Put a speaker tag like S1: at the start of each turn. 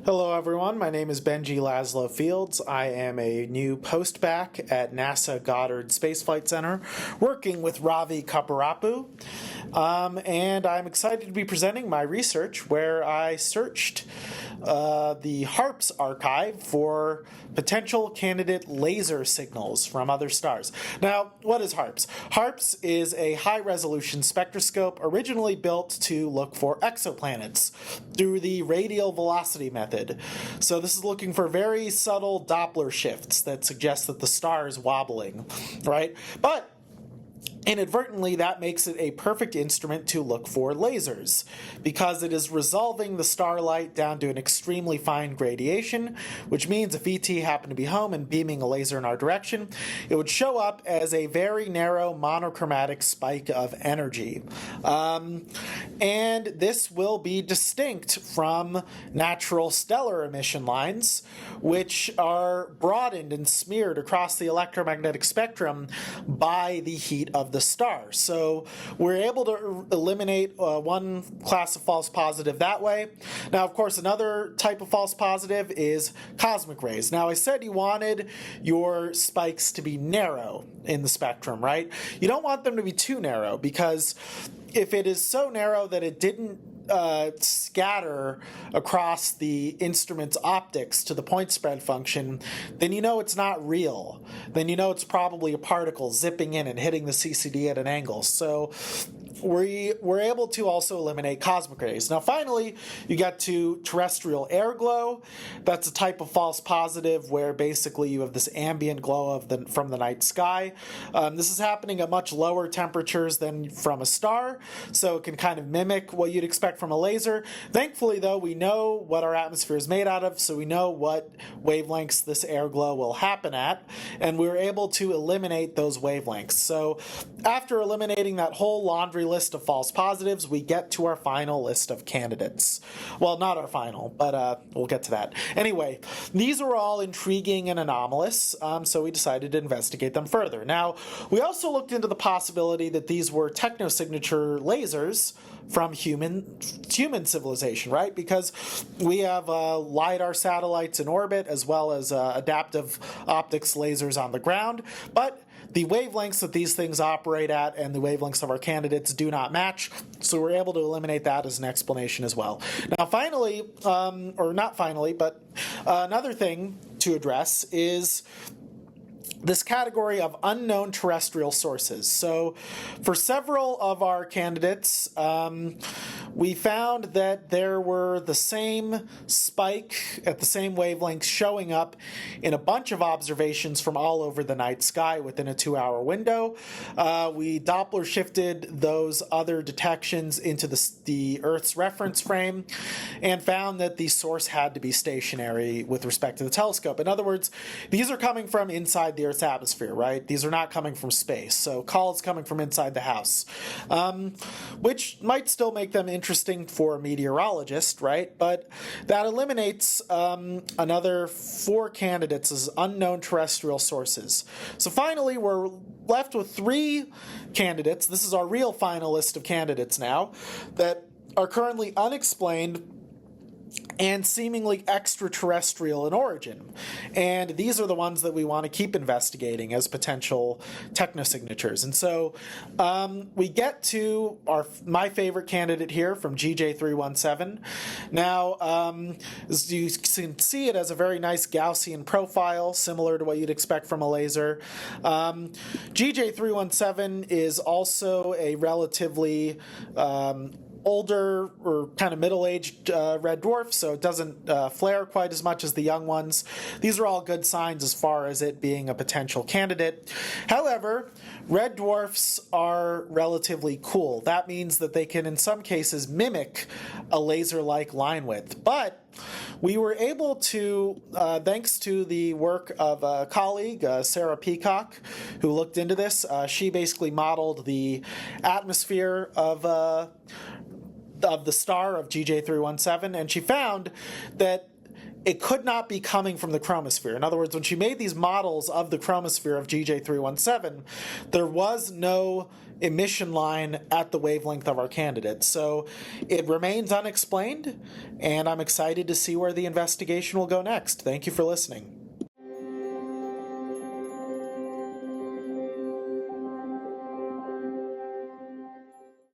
S1: Hello everyone, my name is Benji Laszlo Fields. I am a new postback at NASA Goddard Spaceflight Center working with Ravi Kaparapu. And I'm excited to be presenting my research where I searched the HARPS archive for potential candidate laser signals from other stars. Now, what is HARPS? HARPS is a high-resolution spectroscope originally built to look for exoplanets through the radial velocity method. So this is looking for very subtle Doppler shifts that suggest that the star is wobbling, right? But inadvertently, that makes it a perfect instrument to look for lasers because it is resolving the starlight down to an extremely fine gradation, which means if ET happened to be home and beaming a laser in our direction, it would show up as a very narrow monochromatic spike of energy. And this will be distinct from natural stellar emission lines, which are broadened and smeared across the electromagnetic spectrum by the heat of the star. So we're able to eliminate one class of false positive that way. Now, of course, another type of false positive is cosmic rays. Now, I said you wanted your spikes to be narrow in the spectrum, right? You don't want them to be too narrow because if it is so narrow that it didn't scatter across the instrument's optics to the point spread function, then you know it's not real. Then you know it's probably a particle zipping in and hitting the CCD at an angle. So we're able to also eliminate cosmic rays. Now finally, you get to terrestrial airglow. That's a type of false positive where basically you have this ambient glow from the night sky. This is happening at much lower temperatures than from a star, so it can kind of mimic what you'd expect from a laser. Thankfully, though, we know what our atmosphere is made out of, so we know what wavelengths this airglow will happen at, and we were able to eliminate those wavelengths. So after eliminating that whole laundry list of false positives, we get to our final list of candidates. Well, not our final, but we'll get to that. Anyway, these are all intriguing and anomalous, so we decided to investigate them further. Now, we also looked into the possibility that these were technosignature lasers from human civilization, right? Because we have LiDAR satellites in orbit as well as adaptive optics lasers on the ground, but the wavelengths that these things operate at and the wavelengths of our candidates do not match, so we're able to eliminate that as an explanation as well. Now finally, or not finally, but another thing to address is this category of unknown terrestrial sources. So for several of our candidates, we found that there were the same spike at the same wavelength showing up in a bunch of observations from all over the night sky within a 2-hour window. We Doppler shifted those other detections into the Earth's reference frame and found that the source had to be stationary with respect to the telescope. In other words, these are coming from inside the Earth's atmosphere, right? These are not coming from space. So calls coming from inside the house, which might still make them interesting for a meteorologist, right? But that eliminates another 4 candidates as unknown terrestrial sources. So finally, we're left with 3 candidates. This is our real final list of candidates now that are currently unexplained and seemingly extraterrestrial in origin. And these are the ones that we want to keep investigating as potential technosignatures. And so we get to my favorite candidate here from GJ317. Now, as you can see, it has a very nice Gaussian profile, similar to what you'd expect from a laser. GJ317 is also a relatively older or kind of middle-aged red dwarf, so it doesn't flare quite as much as the young ones. These are all good signs as far as it being a potential candidate. However, red dwarfs are relatively cool. That means that they can, in some cases, mimic a laser-like line width. But we were able to, thanks to the work of a colleague, Sarah Peacock, who looked into this, she basically modeled the atmosphere of the star of GJ317, and she found that it could not be coming from the chromosphere. In other words, when she made these models of the chromosphere of GJ317, there was no emission line at the wavelength of our candidate. So it remains unexplained, and I'm excited to see where the investigation will go next. Thank you for listening.